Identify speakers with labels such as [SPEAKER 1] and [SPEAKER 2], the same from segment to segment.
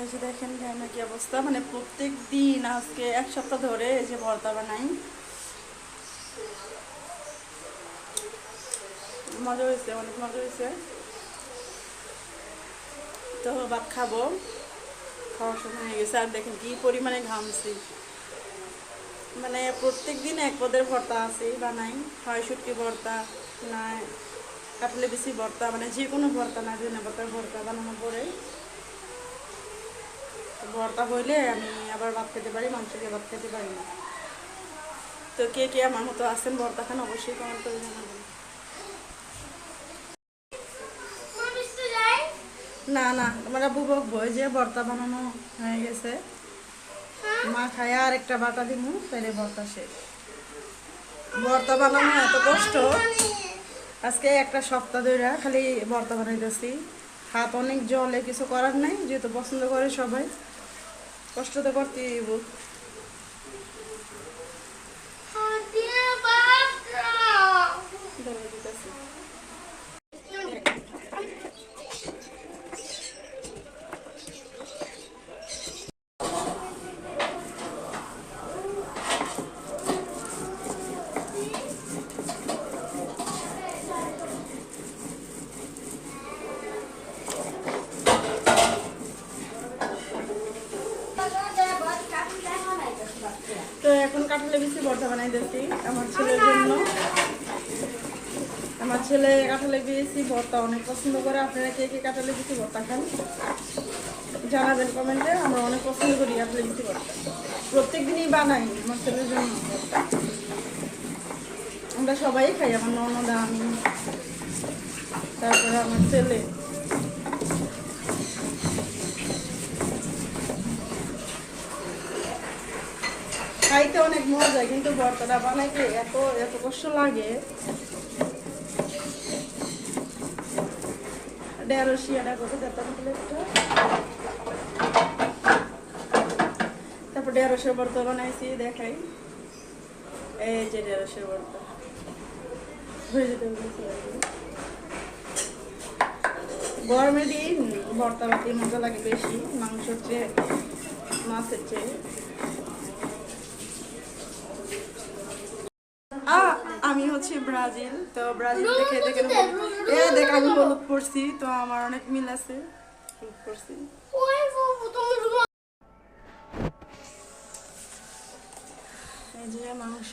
[SPEAKER 1] এই যে দেখেন গ্রামের কি অবস্থা, মানে প্রত্যেক দিন আজকে এক সপ্তাহ ধরে এই যে ভর্তা বানাই। মজা হয়েছে, অনেক মজা হয়েছে। তো ভাত খাবো, খাওয়ার সময় হয়ে গেছে। আর দেখেন কি পরিমাণে ঘামছি, মানে প্রত্যেক দিন এক পদের ভর্তা আছে বানাই, হয় শুটকি ভর্তা, না কাটলে বেশি ভর্তা, মানে যে কোনো ভর্তা, না ধনে পাতার ভর্তা বানানোর পরে ভর্তা হইলে আমি আবার ভাত খেতে পারি, মাংস দিয়ে ভাত খেতে পারি না। তো কে কে আমার মতো আছেন ভর্তা খান, অবশ্যই কমেন্ট করে জানাবেন। না না, আমার আব্বু বকবো যে ভর্তা বানানো হয়ে গেছে, মা খায় আর একটা বাটা দিব, তাহলে ভর্তা শেষ। ভর্তা বানানো এত কষ্ট, আজকে একটা সপ্তাহ ধরে খালি ভর্তা বানাইতেছি। হাত অনেক জলে, কিছু করার নাই, যেহেতু পছন্দ করে সবাই, কষ্ট তো করতেই হইব। তো এখন কাঁঠালে বেশি ভর্তা বানাইতেছি আমার ছেলের জন্য। আমার ছেলে কাঁঠালে বেশি ভর্তা অনেক পছন্দ করে। আপনারা কে কে কাঁঠালে বেশি ভর্তা খান জানাবেন কমেন্টে। আমরা অনেক পছন্দ করি কাঁঠালে বেশি ভর্তা, প্রত্যেক দিনই বানাই আমার ছেলের জন্য ভর্তা। আমরা সবাই খাই, আমার ননদ, আমি, তারপরে আমার ছেলে। খাইতে অনেক মজা, কিন্তু ভর্তাটা বানাইতে এত এত কষ্ট লাগে। 150 টাকা করে দিতাম প্লেটটা। তারপর 150 ভর্তা বানাইছি, দেখাই। এই যে 150 ভর্তা গরমের দিন ভর্তা বাতি মজা লাগে বেশি, মাংসের চেয়ে, মাছের চেয়ে। আমি হচ্ছে ব্রাজিল, তো ব্রাজিল দেখে দেখে দেখ আমি হলুদ পরছি, তো আমার অনেক মিল আছে, হলুদ পরছি। এই যে মাংস,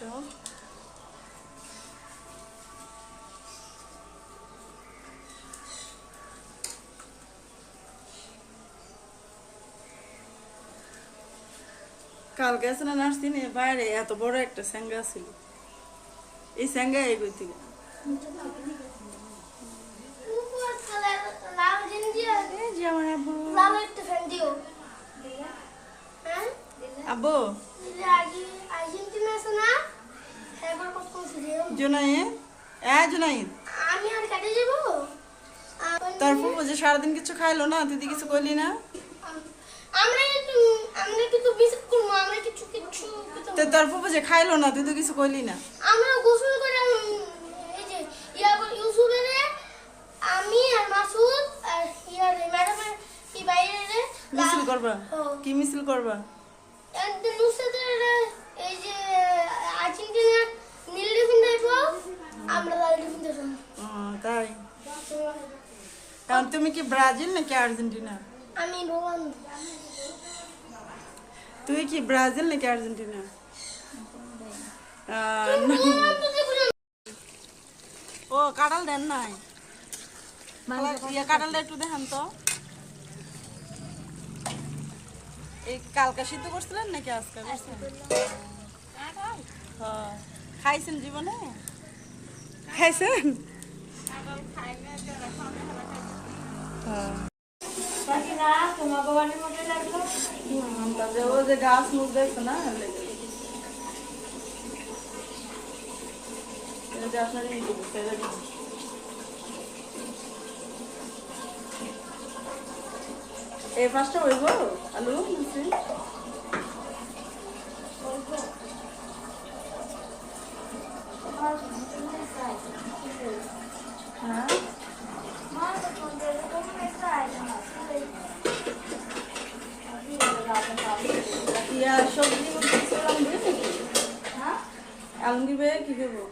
[SPEAKER 1] কালকে আছে না নার্সিং বাইরে এত বড় একটা স্যাঙ্গা ছিল, এই স্যাঙ্গা এগোই থেকে আব্বু জুনাইদ, জুনাইদ তার ফুফু যে সারাদিন কিছু খাইলো না, তুই কিছু কইলি না? তোর ফুফু যে খাইলো না, তুই তো কিছু কইলি না।
[SPEAKER 2] আমরা গোসল করে এই যে ইউসুফের, আমি আর মাসুদ আর ইয়ার ম্যাডামের কি বাইরে
[SPEAKER 1] মিছিল করবা? কি মিছিল করবা?
[SPEAKER 2] নুসরাতের এই যে আর্জেন্টিনা নীল ডিফিন দেব, আমরা লাল ডিফিন দেব।
[SPEAKER 1] তাই? কারণ তুমি কি ব্রাজিল নাকি আর্জেন্টিনা?
[SPEAKER 2] আমি রোনাল্ডো।
[SPEAKER 1] তুই কি ব্রাজিল নাকি আর্জেন্টিনা? ও কাঁঠাল দেন নাই, কাঁঠালটা একটু দেখান তো। এই কালকা সিদ্ধ করছিলেন নাকি আজকে খাইছেন? জীবনে খাইছেন? ও যে গাছ মুখ দেখছে না, আপনার এই পাঁচটা হইব আলু মিশি। হ্যাঁ সবজি কিছু আলম দিবে
[SPEAKER 2] হ্যাঁ
[SPEAKER 1] আলম দিবে কি দেবো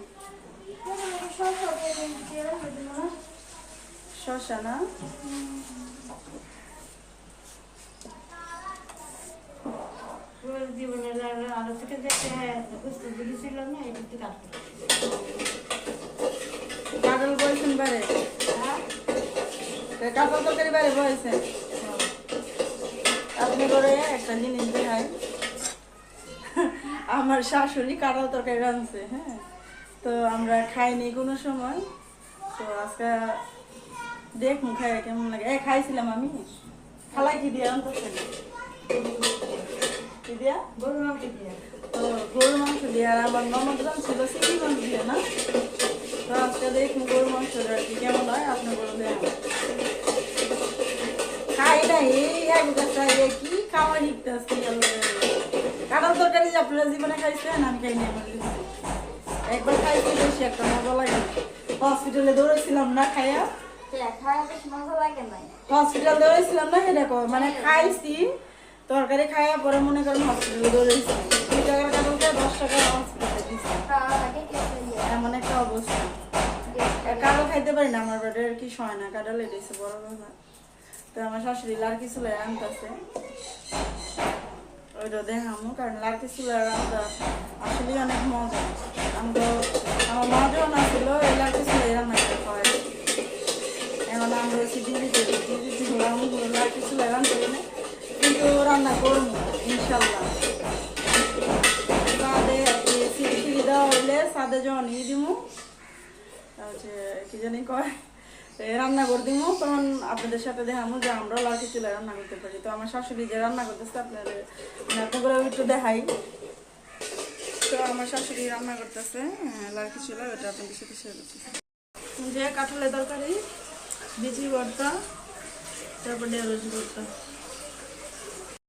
[SPEAKER 1] শসা না
[SPEAKER 3] জীবনের আলো থেকে দেখতে বুঝতে দিয়েছিল না এই দিকটি কাজ
[SPEAKER 1] কাটল বলছেন বারে কাটল তরকারি বারে বলছেন আপনি করে একটা জিনিস দেখায় আমার শাশুড়ি কাঁঠাল তরকারি রাঁধছে হ্যাঁ তো আমরা খাইনি কোনো সময় তো আজকে দেখুন খাই কেমন লাগে খাইছিলাম আমি খালাই কি দিয়ে আনতেছেন কি দিয়া
[SPEAKER 3] গরু মাংস দিয়ে
[SPEAKER 1] তো গরুর মাংস দিয়ে আর আমার ননদ ছিল চিংড়ি মাংস দিয়ে না তো আজকে দেখুন গরুর মাংসটা আর কি কেমন হয় আপনার বলে দেন খাই না এই এক কি খাওয়া শিখতেছি কাঁঠাল তরকারি যে আপনারা জীবনে খাইছেন আমি খাইনি আমার একবার খাইছি বেশি একটা মজা লাগে হসপিটালে দৌড়েছিলাম না খাইয়া হসপিটাল দৌড়েছিলাম না সেটা মানে খাইছি তরকারি খাইয়া পরে মনে করেন হসপিটালে দৌড়েছি 2 টাকার কাঁঠালটা 10 টাকা হসপিটালে দিচ্ছি এমন একটা অবস্থা কাঁঠাল খাইতে পারি না আমার বাড়ির কি হয় না কাঁঠাল এটাইছে বড় কথা তো আমার শাশুড়ি লাড়কি চুলে আনতেছে ওইটা দেখামো কারণ লাড়কি চুলে রান্না আসলে অনেক মজা আমার মা যখন আসছিল এই লাড়কি চুলে রান্না করে খাওয়াই এখন আমরা হচ্ছে দিদিতে হলাম লাড়কি চুলে রান্না করি না কিন্তু রান্না করবো ইনশাল্লাহ সাদে সিঁড়ি দেওয়া হইলে সাদে যখন দিব হচ্ছে কি জানি কয় রান্না করে দিব তখন আপনাদের সাথে দেখামো যে আমরাও লাড়কি চুলে রান্না করতে পারি তো আমার শাশুড়ি যে রান্না করতেছে আপনাদের একটু দেখাই তো আমার শাশুড়ি রান্না করতেছে লাড়কি চুলে ওটা আপনাদের সাথে শেয়ার করতেছে যে কাঁঠালের তরকারি বিচি ভর্তা তারপর ঢেঁড়স ভর্তা